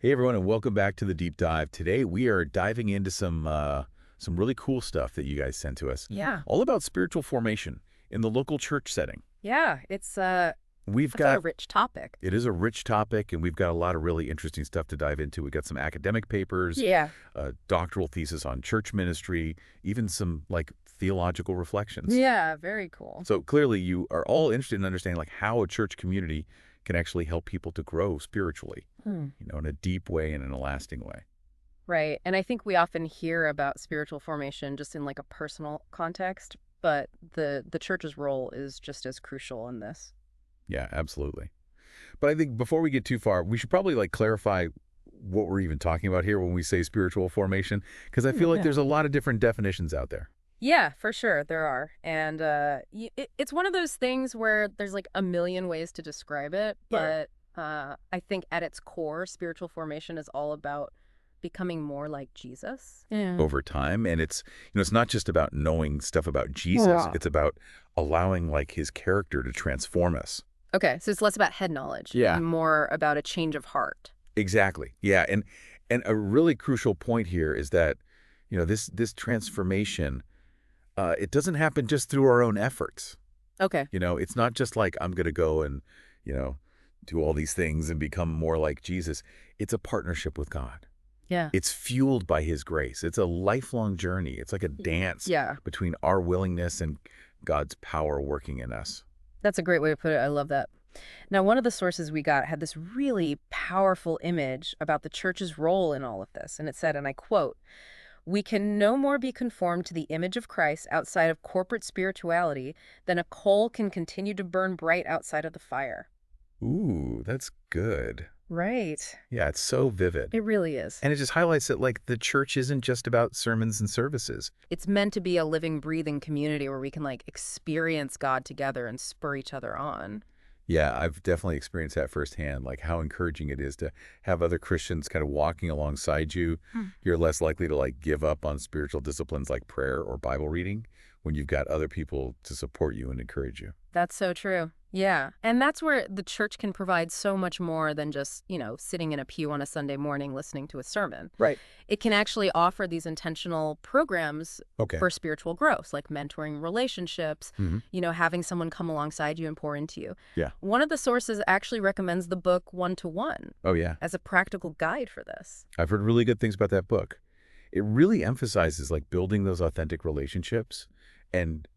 Hey everyone, and welcome back to the deep dive. Today we are diving into some really cool stuff that you guys sent to us, Yeah. all about spiritual formation in the local church setting. Yeah, it's We've definitely a got rich topic. it is a rich topic, and we've got a lot of really interesting stuff to dive into. We got some academic papers, Yeah. a doctoral thesis on church ministry, even some like theological reflections. Yeah, very cool. So clearly, you are all interested in understanding like how a church community can actually help people to grow spiritually, Hmm. in a deep way and in a lasting way. Right. And I think we often hear about spiritual formation just in like a personal context, but the church's role is just as crucial in this. Yeah, absolutely. But I think before we get too far, we should probably like clarify what we're even talking about here when we say spiritual formation, because I feel like Yeah. there's a lot of different definitions out there. Yeah, for sure there are. And it's one of those things where there's like a million ways to describe it, Sure. but I think at its core, spiritual formation is all about becoming more like Jesus. Yeah. Over time. And it's not just about knowing stuff about Jesus. Yeah. It's about allowing like his character to transform us. Okay, so it's less about head knowledge Yeah. and more about a change of heart. Exactly. Yeah. And a really crucial point here is that, this transformation, it doesn't happen just through our own efforts. Okay. It's not just like I'm going to go and, you know, do all these things and become more like Jesus. It's a partnership with God. Yeah. It's fueled by his grace. It's a lifelong journey. It's like a dance Yeah, between our willingness and God's power working in us. that's a great way to put it. I love that. Now, one of the sources we got had this really powerful image about the church's role in all of this. And it said, and I quote, "We can no more be conformed to the image of Christ outside of corporate spirituality than a coal can continue to burn bright outside of the fire." Ooh, that's good. Right. Yeah, it's so vivid. It really is. And it just highlights that like the church isn't just about sermons and services. It's meant to be a living, breathing community where we can like experience God together and spur each other on. Yeah, I've definitely experienced that firsthand, like how encouraging it is to have other Christians kind of walking alongside you. Hmm. You're less likely to like give up on spiritual disciplines like prayer or Bible reading when you've got other people to support you and encourage you. That's so true. Yeah. And that's where the church can provide so much more than just, sitting in a pew on a Sunday morning listening to a sermon. Right. It can actually offer these intentional programs Okay. for spiritual growth, like mentoring relationships, Hmm. having someone come alongside you and pour into you. Yeah. One of the sources actually recommends the book One to One Oh, yeah. as a practical guide for this. I've heard really good things about that book. It really emphasizes like building those authentic relationships and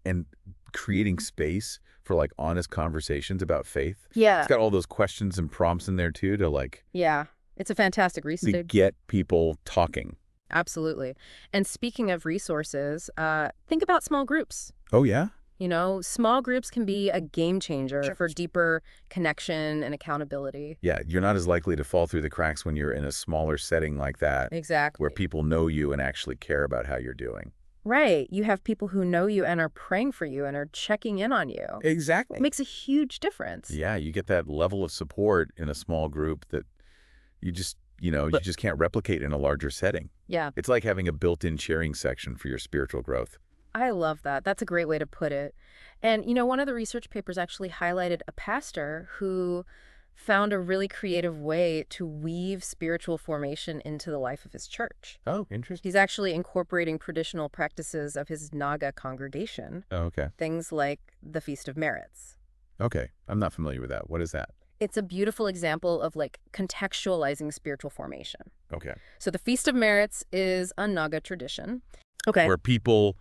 and creating space for like honest conversations about faith. Yeah. It's got all those questions and prompts in there too to like Yeah. It's a fantastic to resource. get people talking. Absolutely. And speaking of resources, think about small groups. Oh, yeah? Small groups can be a game changer Sure. for deeper connection and accountability. Yeah, you're not as likely to fall through the cracks when you're in a smaller setting like that Exactly. where people know you and actually care about how you're doing. Right. You have people who know you and are praying for you and are checking in on you. It Exactly. makes a huge difference. Yeah, you get that level of support in a small group that you just, you But- just can't replicate in a larger setting. Yeah. It's like having a built-in sharing section for your spiritual growth. I love that. That's a great way to put it. And, one of the research papers actually highlighted a pastor who found a really creative way to weave spiritual formation into the life of his church. Oh, interesting. He's actually incorporating traditional practices of his Naga congregation, Oh, okay. things like the Feast of Merits. Okay. I'm not familiar with that. What is that? It's a beautiful example of like contextualizing spiritual formation. Okay. So the Feast of Merits is a Naga tradition. Okay. Where people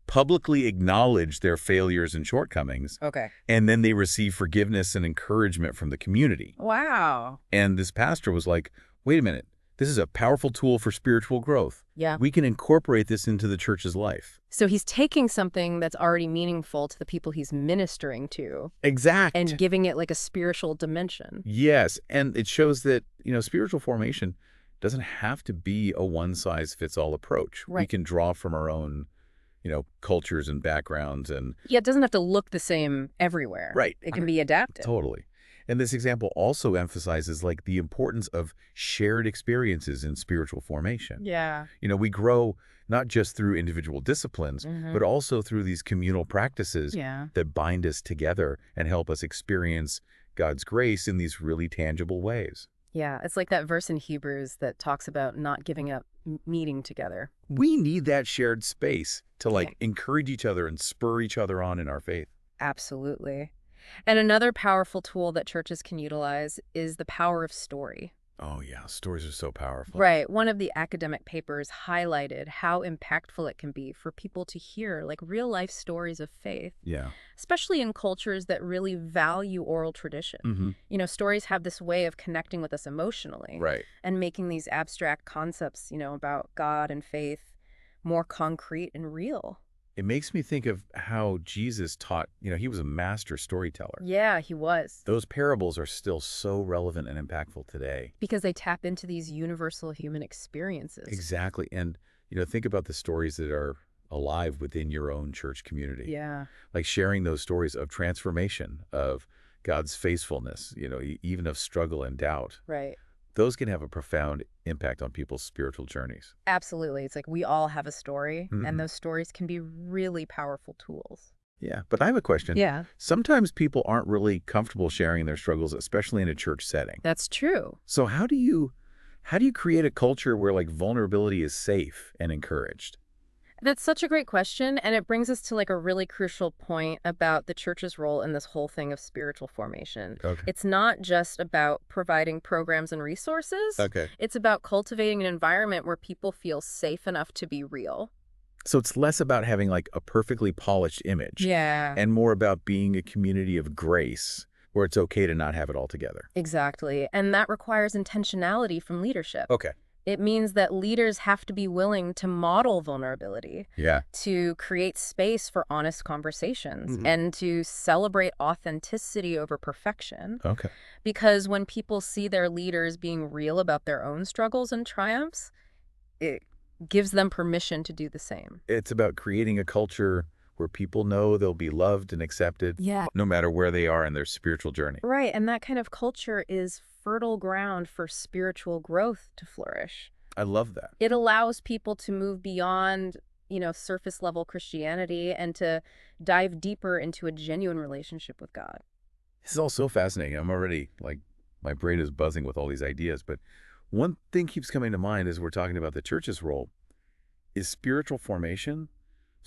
publicly acknowledge their failures and shortcomings, Okay. and then they receive forgiveness and encouragement from the community. Wow. And this pastor was like, wait a minute, this is a powerful tool for spiritual growth. Yeah. We can incorporate this into the church's life. So he's taking something that's already meaningful to the people he's ministering to Exact. and giving it like a spiritual dimension. Yes, and it shows that, spiritual formation doesn't have to be a one-size-fits-all approach. We Right. can draw from our own, cultures and backgrounds and Yeah, it doesn't have to look the same everywhere. Right. It can be adapted. totally. And this example also emphasizes like the importance of shared experiences in spiritual formation. Yeah. We grow not just through individual disciplines, Mhm. but also through these communal practices Yeah. that bind us together and help us experience God's grace in these really tangible ways. Yeah, it's like that verse in Hebrews that talks about not giving up meeting together. We need that shared space to Yeah. encourage each other and spur each other on in our faith. Absolutely. And another powerful tool that churches can utilize is the power of story. Oh yeah, stories are so powerful. Right. One of the academic papers highlighted how impactful it can be for people to hear like real life stories of faith, Yeah. especially in cultures that really value oral tradition. Mm-hmm. Stories have this way of connecting with us emotionally Right. and making these abstract concepts, about God and faith more concrete and real. It makes me think of how Jesus taught, he was a master storyteller. Yeah, he was. Those parables are still so relevant and impactful today. Because they tap into these universal human experiences. Exactly. And, think about the stories that are alive within your own church community. Yeah. Like sharing those stories of transformation, of God's faithfulness, even of struggle and doubt. Right. Those can have a profound impact on people's spiritual journeys. Absolutely. It's like we all have a story, Mhm. and those stories can be really powerful tools. Yeah, but I have a question. Yeah, Sometimes people aren't really comfortable sharing their struggles, especially in a church setting. that's true. So how do you create a culture where vulnerability is safe and encouraged? That's such a great question, and it brings us to like a really crucial point about the church's role in this whole thing of spiritual formation. Okay. It's not just about providing programs and resources. Okay. It's about cultivating an environment where people feel safe enough to be real. So it's less about having a perfectly polished image Yeah. and more about being a community of grace where it's okay to not have it all together. Exactly. And that requires intentionality from leadership. Okay. It means that leaders have to be willing to model vulnerability, Yeah. to create space for honest conversations, Mhm. and to celebrate authenticity over perfection. Okay. Because when people see their leaders being real about their own struggles and triumphs, it gives them permission to do the same. It's about creating a culture where people know they'll be loved and accepted Yeah. no matter where they are in their spiritual journey. Right. And that kind of culture is fertile ground for spiritual growth to flourish. I love that. It allows people to move beyond, surface level Christianity and to dive deeper into a genuine relationship with God. This is all so fascinating. I'm already my brain is buzzing with all these ideas. But one thing keeps coming to mind as we're talking about the church's role is spiritual formation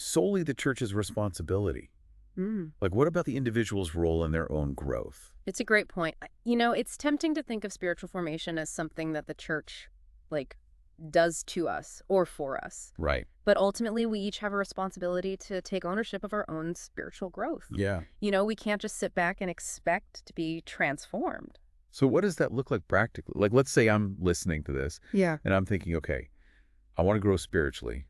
solely the church's responsibility? Mm. What about the individual's role in their own growth? It's a great point. It's tempting to think of spiritual formation as something that the church, like, does to us or for us. Right. But ultimately, we each have a responsibility to take ownership of our own spiritual growth. Yeah. We can't just sit back and expect to be transformed. So what does that look like practically? Let's say I'm listening to this Yeah. and I'm thinking, okay, I want to grow spiritually.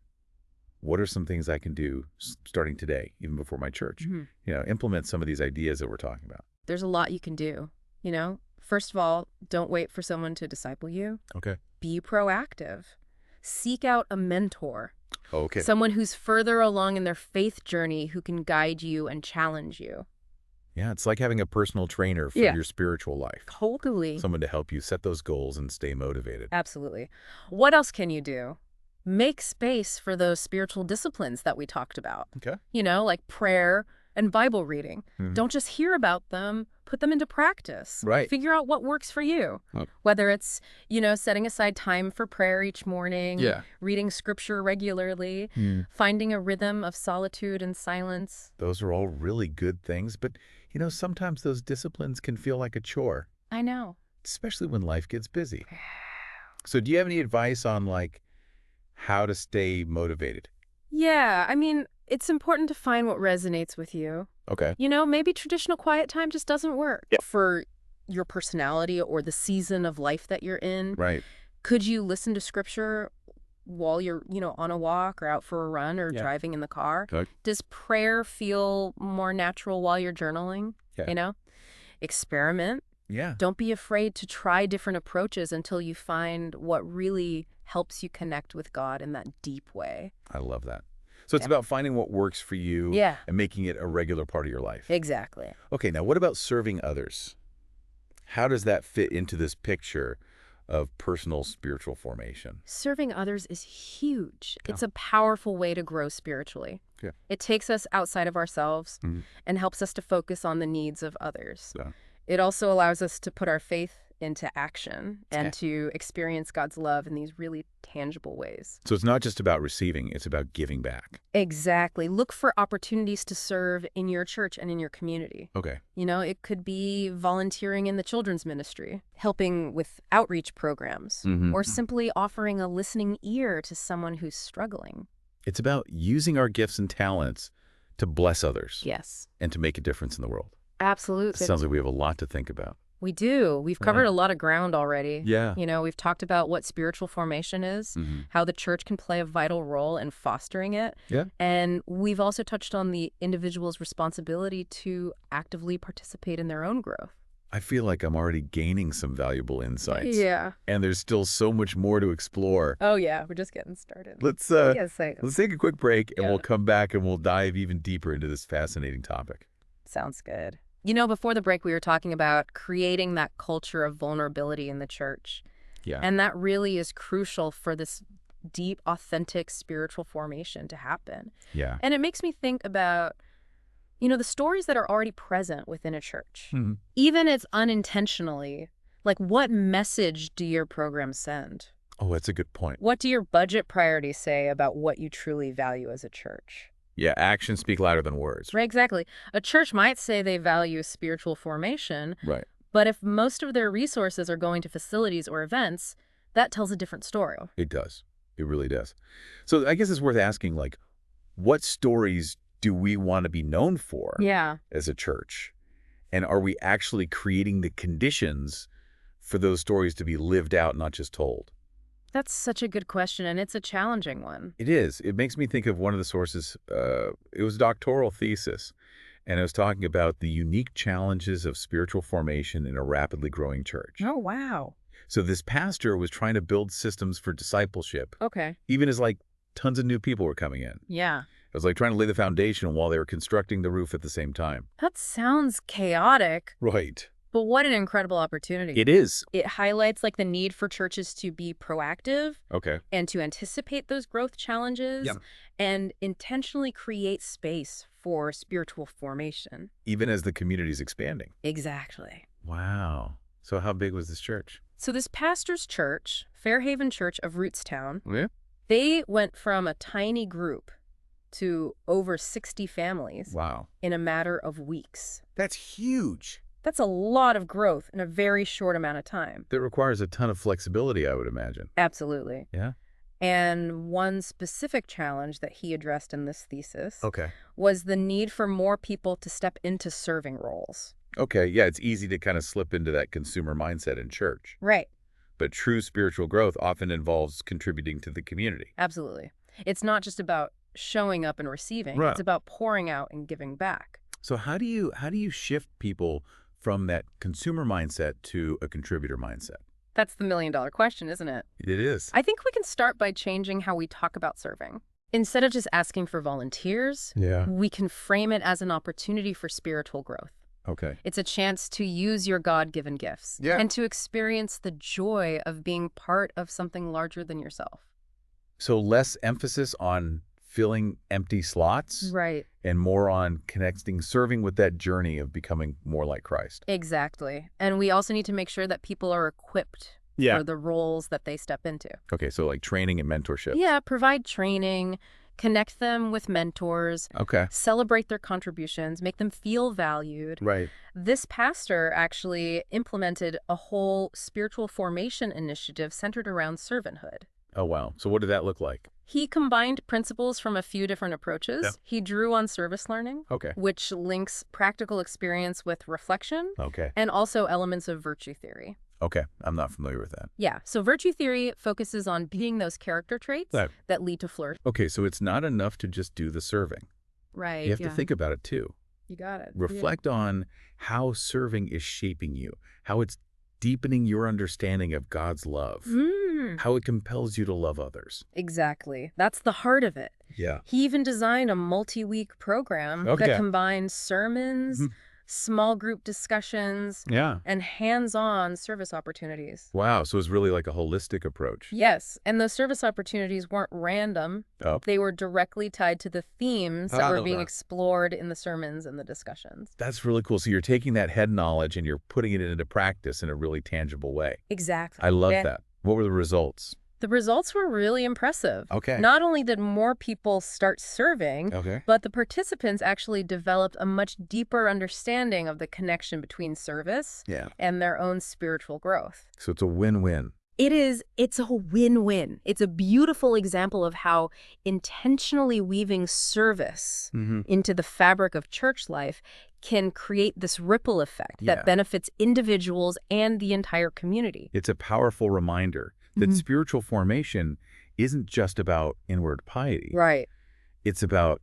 What are some things I can do starting today, even before my church? Implement some of these ideas that we're talking about. There's a lot you can do. First of all, don't wait for someone to disciple you. Okay. Be proactive. Seek out a mentor, Okay. someone who's further along in their faith journey who can guide you and challenge you. Yeah, it's like having a personal trainer for Yeah. your spiritual life. Totally. Someone to help you set those goals and stay motivated. Absolutely. What else can you do? Make space for those spiritual disciplines that we talked about. Okay. Like prayer and Bible reading. Mhm. Don't just hear about them, put them into practice. Right. Figure out what works for you. Oh. Whether it's, setting aside time for prayer each morning, Yeah. reading scripture regularly, finding a rhythm of solitude and silence. Those are all really good things, but sometimes those disciplines can feel like a chore, I know. especially when life gets busy. So do you have any advice on how to stay motivated? Yeah, it's important to find what resonates with you. Okay. Maybe traditional quiet time just doesn't work Yeah. for your personality or the season of life that you're in. Right. Could you listen to scripture while you're, on a walk or out for a run or Yeah. driving in the car? Okay. Does prayer feel more natural while you're journaling? Yeah. Experiment. Yeah. Don't be afraid to try different approaches until you find what really helps you connect with God in that deep way. I love that. So it's Yeah. about finding what works for you Yeah. and making it a regular part of your life. Exactly. Okay, now what about serving others? How does that fit into this picture of personal spiritual formation? Serving others is huge. Yeah. It's a powerful way to grow spiritually. Yeah. It takes us outside of ourselves Mhm. and helps us to focus on the needs of others. Yeah. It also allows us to put our faith into action and to experience God's love in these really tangible ways. So it's not just about receiving, it's about giving back. Exactly. Look for opportunities to serve in your church and in your community. Okay. You know, it could be volunteering in the children's ministry, helping with outreach programs, or simply offering a listening ear to someone who's struggling. It's about using our gifts and talents to bless others. Yes. And to make a difference in the world. Absolutely. It sounds like we have a lot to think about. We do. We've covered a lot of ground already. Yeah. You know, we've talked about what spiritual formation is, how the church can play a vital role in fostering it. Yeah. And we've also touched on the individual's responsibility to actively participate in their own growth. I feel like I'm already gaining some valuable insights. Yeah. And there's still so much more to explore. Oh, yeah. We're just getting started. Let's take a quick break, and we'll come back and we'll dive even deeper into this fascinating topic. Sounds good. You know, before the break, we were talking about creating that culture of vulnerability in the church. Yeah. And that really is crucial for this deep, authentic spiritual formation to happen. Yeah. And it makes me think about, you know, the stories that are already present within a church. Even if it's unintentionally, like what message do your programs send? Oh, that's a good point. What do your budget priorities say about what you truly value as a church? Yeah, actions speak louder than words. Right, exactly. A church might say they value spiritual formation, Right. but if most of their resources are going to facilities or events, that tells a different story. It does. It really does. So I guess it's worth asking, like, what stories do we want to be known for as a church? And are we actually creating the conditions for those stories to be lived out, not just told? That's such a good question, and it's a challenging one. It is. It makes me think of one of the sources. It was a doctoral thesis, and it was talking about the unique challenges of spiritual formation in a rapidly growing church. Oh, wow. So this pastor was trying to build systems for discipleship, Okay. even as like tons of new people were coming in. Yeah. It was like trying to lay the foundation while they were constructing the roof at the same time. That sounds chaotic, Right. but what an incredible opportunity. It is. It highlights like the need for churches to be proactive Okay. and to anticipate those growth challenges and intentionally create space for spiritual formation. Even as the community's expanding. Exactly. Wow. So how big was this church? So this pastor's church, Fairhaven Church of Rootstown, Yeah. they went from a tiny group to over 60 families Wow. in a matter of weeks. That's huge. That's a lot of growth in a very short amount of time. That requires a ton of flexibility, I would imagine. Absolutely. Yeah. And one specific challenge that he addressed in this thesis Okay. was the need for more people to step into serving roles. Okay. Yeah, it's easy to kind of slip into that consumer mindset in church. Right. But true spiritual growth often involves contributing to the community. Absolutely. It's not just about showing up and receiving. Right. It's about pouring out and giving back. So how do you shift people from that consumer mindset to a contributor mindset? That's the million-dollar question, isn't it? It is. I think we can start by changing how we talk about serving. Instead of just asking for volunteers, we can frame it as an opportunity for spiritual growth. Okay. It's a chance to use your God-given gifts and to experience the joy of being part of something larger than yourself. So less emphasis on filling empty slots Right. and more on connecting, serving with that journey of becoming more like Christ. Exactly. And we also need to make sure that people are equipped for the roles that they step into. Okay, so like training and mentorship. Yeah, provide training, connect them with mentors, Okay. celebrate their contributions, make them feel valued. Right. This pastor actually implemented a whole spiritual formation initiative centered around servanthood. Oh, wow. So what did that look like? He combined principles from a few different approaches. Yeah. He drew on service learning, Okay. which links practical experience with reflection, Okay. and also elements of virtue theory. Okay. I'm not familiar with that. Yeah, so virtue theory focuses on being those character traits Right. that lead to flourish. Okay, so it's not enough to just do the serving. Right, You have to think about it too. You got it. Reflect on how serving is shaping you, how it's deepening your understanding of God's love, how it compels you to love others. Exactly. That's the heart of it. Yeah. He even designed a multi-week program Okay. that combines sermons, small group discussions, Yeah. and hands-on service opportunities. Wow. So it's really like a holistic approach. Yes, and those service opportunities weren't random. Oh, They were directly tied to the themes that were being okay. explored in the sermons and the discussions. That's really cool. So you're taking that head knowledge and you're putting it into practice in a really tangible way. Exactly. I love Yeah. that. What were the results? The results were really impressive. Okay. Not only did more people start serving, Okay. but the participants actually developed a much deeper understanding of the connection between service Yeah. and their own spiritual growth. So it's a win-win. It's a win-win. It's a beautiful example of how intentionally weaving service into the fabric of church life can create this ripple effect Yeah. that benefits individuals and the entire community. It's a powerful reminder that spiritual formation isn't just about inward piety. Right. It's about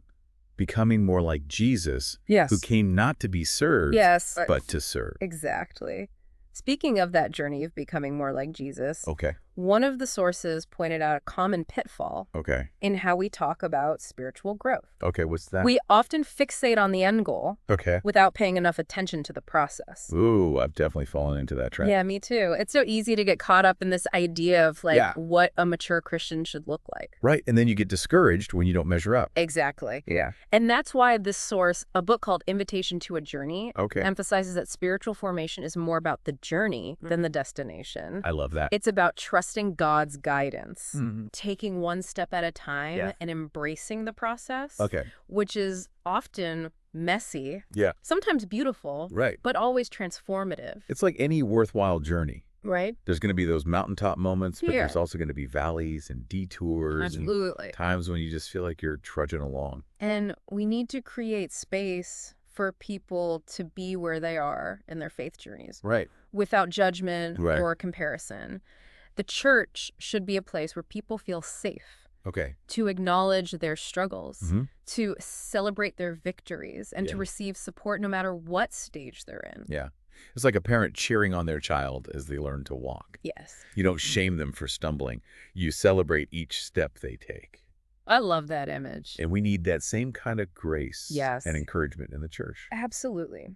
becoming more like Jesus, Yes. who came not to be served, Yes. but to serve. Exactly. Speaking of that journey of becoming more like Jesus, Okay. one of the sources pointed out a common pitfall Okay. in how we talk about spiritual growth. Okay. What's that? We often fixate on the end goal Okay. without paying enough attention to the process. Ooh, I've definitely fallen into that trap. Yeah, me too. It's so easy to get caught up in this idea of Yeah. what a mature Christian should look like. Right. And then you get discouraged when you don't measure up. Exactly. Yeah. And that's why this source, a book called Invitation to a Journey, Okay. emphasizes that spiritual formation is more about the journey than the destination. I love that. It's about trusting God's guidance, Mhm. taking one step at a time, Yeah. and embracing the process, Okay. which is often messy, Yeah. sometimes beautiful, Right. but always transformative, It's like any worthwhile journey. right? There's going to be those mountaintop moments, but Yeah. there's also going to be valleys and detours Absolutely. and times when you just feel like you're trudging along. And we need to create space for people to be where they are in their faith journeys Right. without judgment Right. or comparison. The church should be a place where people feel safe Okay. to acknowledge their struggles, Mhm. to celebrate their victories, and to Yeah. receive support no matter what stage they're in. Yeah. It's like a parent cheering on their child as they learn to walk. Yes. You don't shame them for stumbling. You celebrate each step they take. I love that image. And we need that same kind of grace Yes. and encouragement in the church. Absolutely.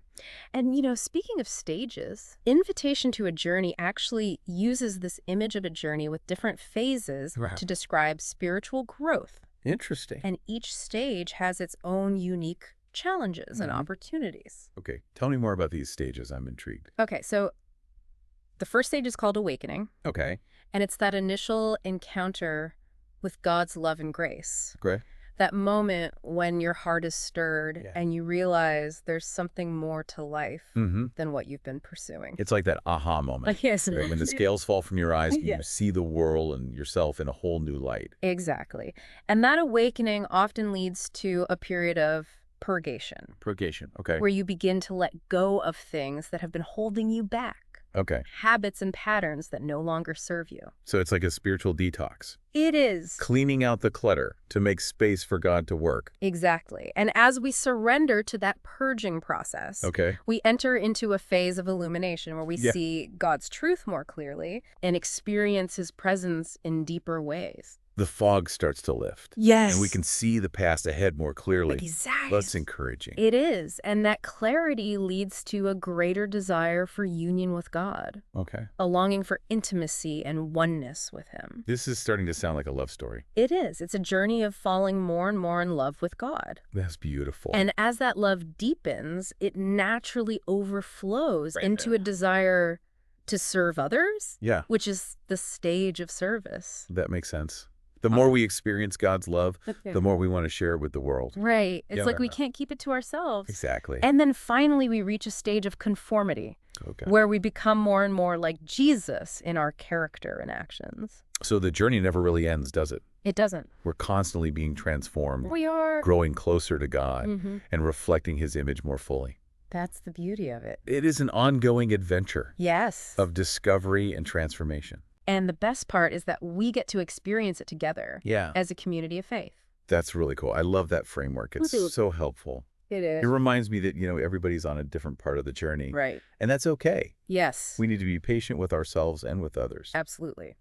And, speaking of stages, Invitation to a Journey actually uses this image of a journey with different phases Right. to describe spiritual growth. Interesting. And each stage has its own unique challenges and Mhm. opportunities. Okay. Tell me more about these stages. I'm intrigued. Okay, so the first stage is called awakening, Okay. and it's that initial encounter with God's love and grace. Great. That moment when your heart is stirred Yeah. and you realize there's something more to life Mm-hmm. than what you've been pursuing. It's like that aha moment. Yes. Right? When the scales fall from your eyes, you Yes. see the world and yourself in a whole new light. Exactly. And that awakening often leads to a period of purgation, Purgation. Okay. where you begin to let go of things that have been holding you back, Okay. habits and patterns that no longer serve you. So it's like a spiritual detox. It is. Cleaning out the clutter to make space for God to work. Exactly. And as we surrender to that purging process, Okay. we enter into a phase of illumination where we Yeah. see God's truth more clearly and experience his presence in deeper ways. The fog starts to lift. Yes. And we can see the path ahead more clearly. Exactly. That's encouraging. It is. And that clarity leads to a greater desire for union with God, Okay. a longing for intimacy and oneness with him. This is starting to sound like a love story. It is. It's a journey of falling more and more in love with God. That's beautiful. And as that love deepens, it naturally overflows Right. into a desire to serve others, Yeah, which is the stage of service. that makes sense. The more we experience God's love, the more we want to share it with the world. Right. It's Yeah. like we can't keep it to ourselves. Exactly. And then finally, we reach a stage of conformity, Okay. where we become more and more like Jesus in our character and actions. So the journey never really ends, does it? It doesn't. We're constantly being transformed, We are. growing closer to God, Mhm. and reflecting his image more fully. That's the beauty of it. It is an ongoing adventure Yes. of discovery and transformation. And the best part is that we get to experience it together Yeah. as a community of faith. That's really cool. I love that framework. It's Woohoo. so helpful. It It is. reminds me that, everybody's on a different part of the journey. Right. And that's okay. Yes. We need to be patient with ourselves and with others. Absolutely.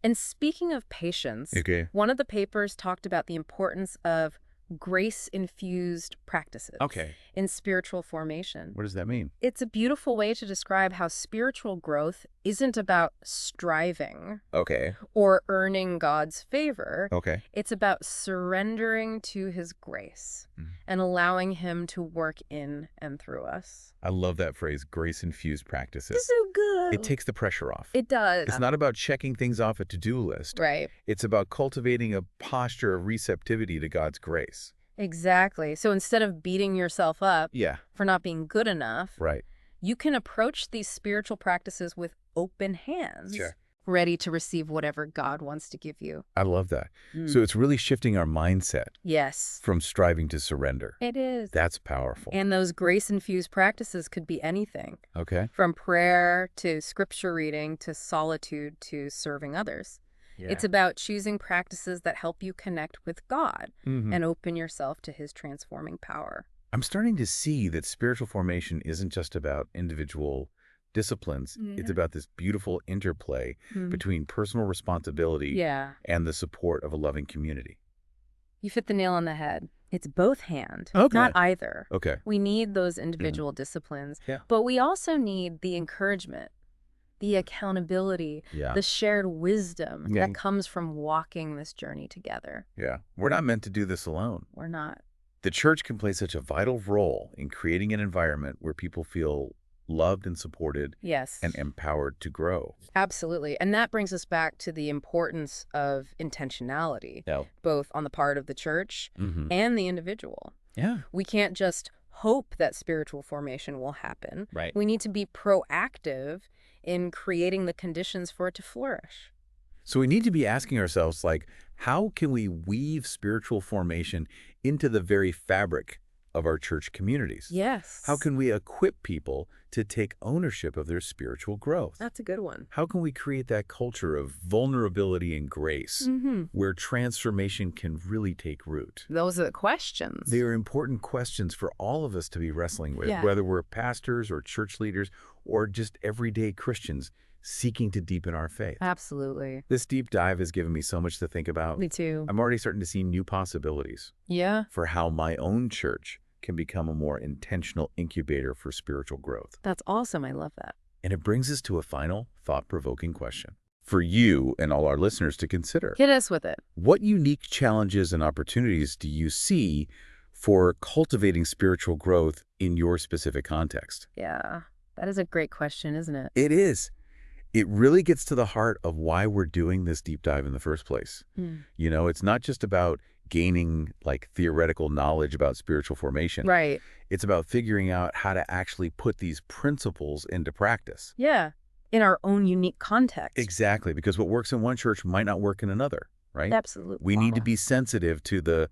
And speaking of patience, Okay. one of the papers talked about the importance of grace-infused practices Okay. in spiritual formation. What does that mean? It's a beautiful way to describe how spiritual growth isn't about striving Okay. or earning God's favor. Okay. It's about surrendering to his grace and allowing him to work in and through us. I love that phrase, grace-infused practices. It's so good. It takes the pressure off. It does. It's not about checking things off a to-do list. Right. It's about cultivating a posture of receptivity to God's grace. Exactly. So instead of beating yourself up Yeah. for not being good enough, Right. you can approach these spiritual practices with open hands, Sure. ready to receive whatever God wants to give you. I love that. So it's really shifting our mindset Yes, from striving to surrender. it is. That's powerful. And those grace-infused practices could be anything, Okay. from prayer to scripture reading to solitude to serving others. Yeah. It's about choosing practices that help you connect with God Mhm. and open yourself to his transforming power. I'm starting to see that spiritual formation isn't just about individual disciplines. It's about this beautiful interplay between personal responsibility Yeah, and the support of a loving community. you fit the nail on the head. It's both hand, Okay. not either. Okay. We need those individual disciplines, Yeah. but we also need the encouragement, the accountability, Yeah. the shared wisdom Yeah. that comes from walking this journey together. Yeah. We're not meant to do this alone. We're not. The church can play such a vital role in creating an environment where people feel loved and supported Yes. and empowered to grow. Absolutely. And that brings us back to the importance of intentionality, Yeah. both on the part of the church and the individual. Yeah. We can't just hope that spiritual formation will happen. Right. We need to be proactive in creating the conditions for it to flourish. So we need to be asking ourselves, like, how can we weave spiritual formation into the very fabric of our church communities? Yes. How can we equip people to take ownership of their spiritual growth? That's a good one. How can we create that culture of vulnerability and grace where transformation can really take root? Those are the questions. They are important questions for all of us to be wrestling with, Yeah. whether we're pastors or church leaders or just everyday Christians seeking to deepen our faith. Absolutely. This deep dive has given me so much to think about. Me too. I'm already starting to see new possibilities Yeah, for how my own church can become a more intentional incubator for spiritual growth. that's awesome. I love that. And it brings us to a final thought-provoking question for you and all our listeners to consider. Hit us with it. What unique challenges and opportunities do you see for cultivating spiritual growth in your specific context? Yeah, that is a great question, isn't it? It is. It really gets to the heart of why we're doing this deep dive in the first place. You know, it's not just about gaining like theoretical knowledge about spiritual formation. Right. It's about figuring out how to actually put these principles into practice. Yeah, in our own unique context. Exactly, because what works in one church might not work in another, right? Absolutely. We need to be sensitive to the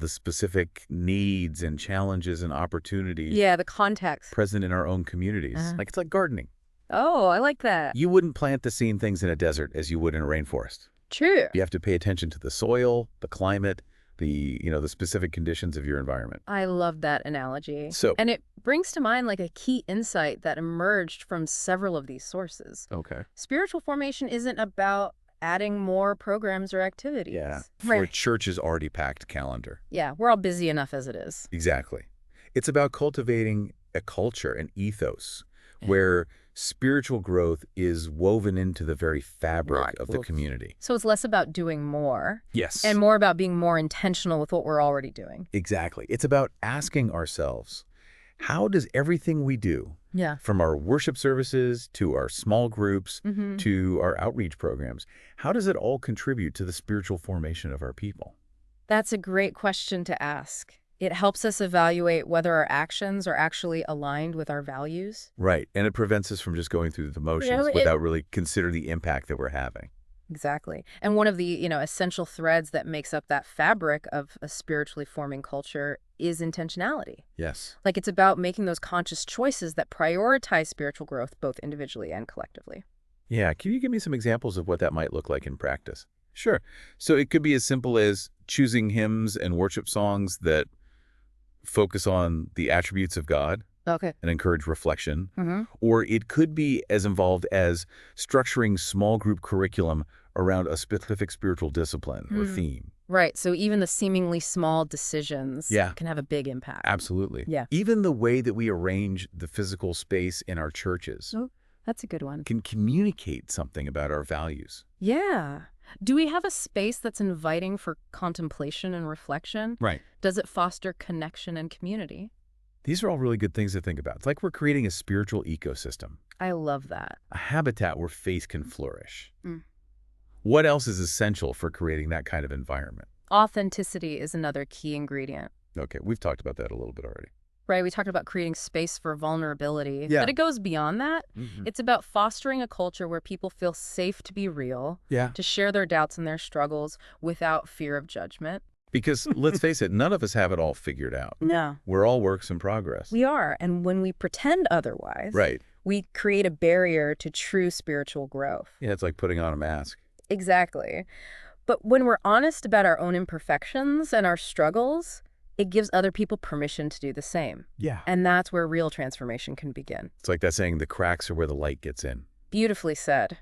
specific needs and challenges and opportunities Yeah, the context. present in our own communities. Like it's like gardening. Oh, I like that. You wouldn't plant the same things in a desert as you would in a rainforest. True. You have to pay attention to the soil, the climate, the specific conditions of your environment. I love that analogy. So- and it brings to mind like a key insight that emerged from several of these sources. Okay. Spiritual formation isn't about adding more programs or activities. Yeah. For a Right. church's already packed calendar. Yeah, we're all busy enough as it is. Exactly. It's about cultivating a culture, an ethos, where spiritual growth is woven into the very fabric of the community. So it's less about doing more Yes. and more about being more intentional with what we're already doing. Exactly. It's about asking ourselves, how does everything we do, Yeah. from our worship services to our small groups to our outreach programs, how does it all contribute to the spiritual formation of our people? That's a great question to ask. It helps us evaluate whether our actions are actually aligned with our values. Right. And it prevents us from just going through the motions without really considering the impact that we're having. Exactly. And one of the, essential threads that makes up that fabric of a spiritually forming culture is intentionality. Yes. Like it's about making those conscious choices that prioritize spiritual growth both individually and collectively. Yeah. Can you give me some examples of what that might look like in practice? Sure. So it could be as simple as choosing hymns and worship songs that focus on the attributes of God Okay. and encourage reflection. Or it could be as involved as structuring small group curriculum around a specific spiritual discipline or Mm. theme. Right. So even the seemingly small decisions Yeah. can have a big impact. Absolutely. Yeah. Even the way that we arrange the physical space in our churches Oh, that's a good one. can communicate something about our values. Yeah. Do we have a space that's inviting for contemplation and reflection? Right. Does it foster connection and community? These are all really good things to think about. It's like we're creating a spiritual ecosystem, I love that. a habitat where faith can flourish. Mm. What else is essential for creating that kind of environment? Authenticity is another key ingredient. Okay, we've talked about that a little bit already. Right, we talked about creating space for vulnerability, Yeah. but it goes beyond that. Mhm. It's about fostering a culture where people feel safe to be real, Yeah. to share their doubts and their struggles without fear of judgment. Because let's face it, none of us have it all figured out. No. We're all works in progress. We are, and when we pretend otherwise, Right. we create a barrier to true spiritual growth. Yeah, it's like putting on a mask. Exactly. But when we're honest about our own imperfections and our struggles, it gives other people permission to do the same. Yeah. And that's where real transformation can begin. It's like that saying, the cracks are where the light gets in. Beautifully said.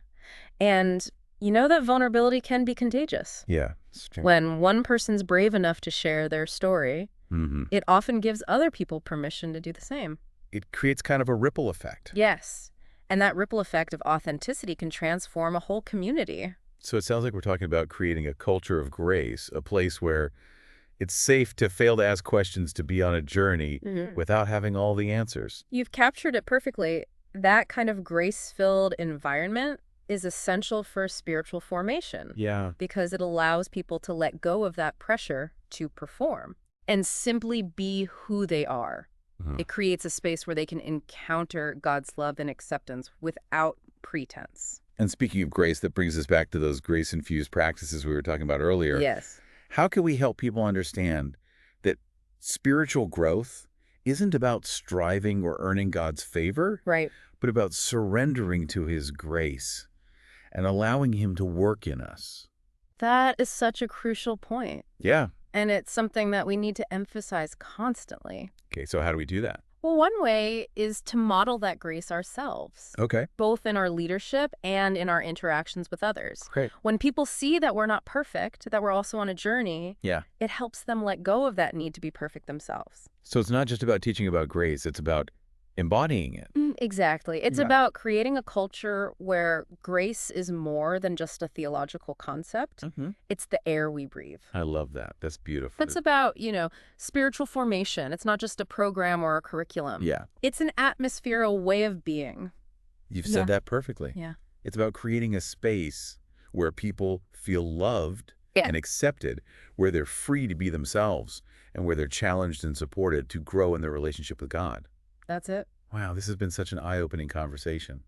And you know that vulnerability can be contagious. Yeah. It's true. When one person's brave enough to share their story, Mhm. it often gives other people permission to do the same. It creates kind of a ripple effect. Yes. And that ripple effect of authenticity can transform a whole community. So it sounds like we're talking about creating a culture of grace, a place where it's safe to fail to ask questions, to be on a journey without having all the answers. You've captured it perfectly. That kind of grace-filled environment is essential for spiritual formation Yeah. because it allows people to let go of that pressure to perform and simply be who they are. Mhm. It creates a space where they can encounter God's love and acceptance without pretense. And speaking of grace, that brings us back to those grace-infused practices we were talking about earlier. Yes. How can we help people understand that spiritual growth isn't about striving or earning God's favor, Right. but about surrendering to His grace and allowing Him to work in us? That is such a crucial point. Yeah. And it's something that we need to emphasize constantly. Okay, so how do we do that? Well, one way is to model that grace ourselves, Okay. both in our leadership and in our interactions with others. Great. When people see that we're not perfect, that we're also on a journey, Yeah. it helps them let go of that need to be perfect themselves. So it's not just about teaching about grace, it's about embodying it. Exactly. It's Yeah. about creating a culture where grace is more than just a theological concept. It's the air we breathe. I love that. That's beautiful. That's about, spiritual formation. It's not just a program or a curriculum. Yeah. It's an atmosphere, a way of being. You've Yeah. said that perfectly. Yeah. It's about creating a space where people feel loved Yeah. and accepted, where they're free to be themselves, and where they're challenged and supported to grow in their relationship with God. That's it. Wow, this has been such an eye-opening conversation.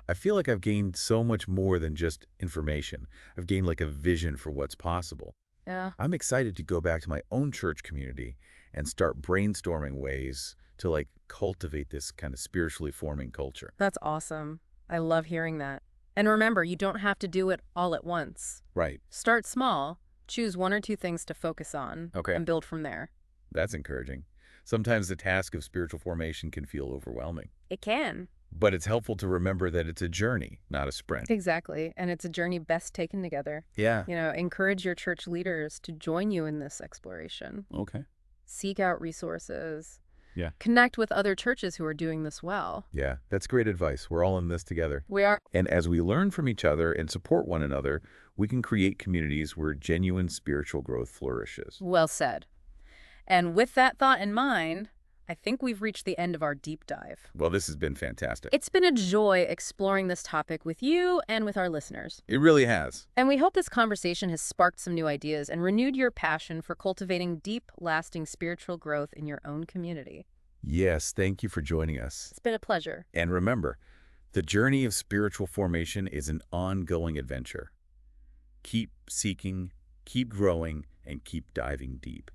I feel like I've gained so much more than just information. I've gained like a vision for what's possible. Yeah. I'm excited to go back to my own church community and start brainstorming ways to like cultivate this kind of spiritually forming culture. That's awesome. I love hearing that. And remember, you don't have to do it all at once. Right. Start small, choose one or two things to focus on, Okay. and build from there. That's encouraging. Sometimes the task of spiritual formation can feel overwhelming, It can. but it's helpful to remember that it's a journey, not a sprint. Exactly. And it's a journey best taken together. Yeah. Encourage your church leaders to join you in this exploration. Okay. Seek out resources. Yeah. Connect with other churches who are doing this well. Yeah, that's great advice. We're all in this together. We are. And as we learn from each other and support one another, we can create communities where genuine spiritual growth flourishes. Well said. And with that thought in mind, I think we've reached the end of our deep dive. Well, this has been fantastic. It's been a joy exploring this topic with you and with our listeners. It really has. And we hope this conversation has sparked some new ideas and renewed your passion for cultivating deep, lasting spiritual growth in your own community. Yes, thank you for joining us. It's been a pleasure. And remember, the journey of spiritual formation is an ongoing adventure. Keep seeking, keep growing, and keep diving deep.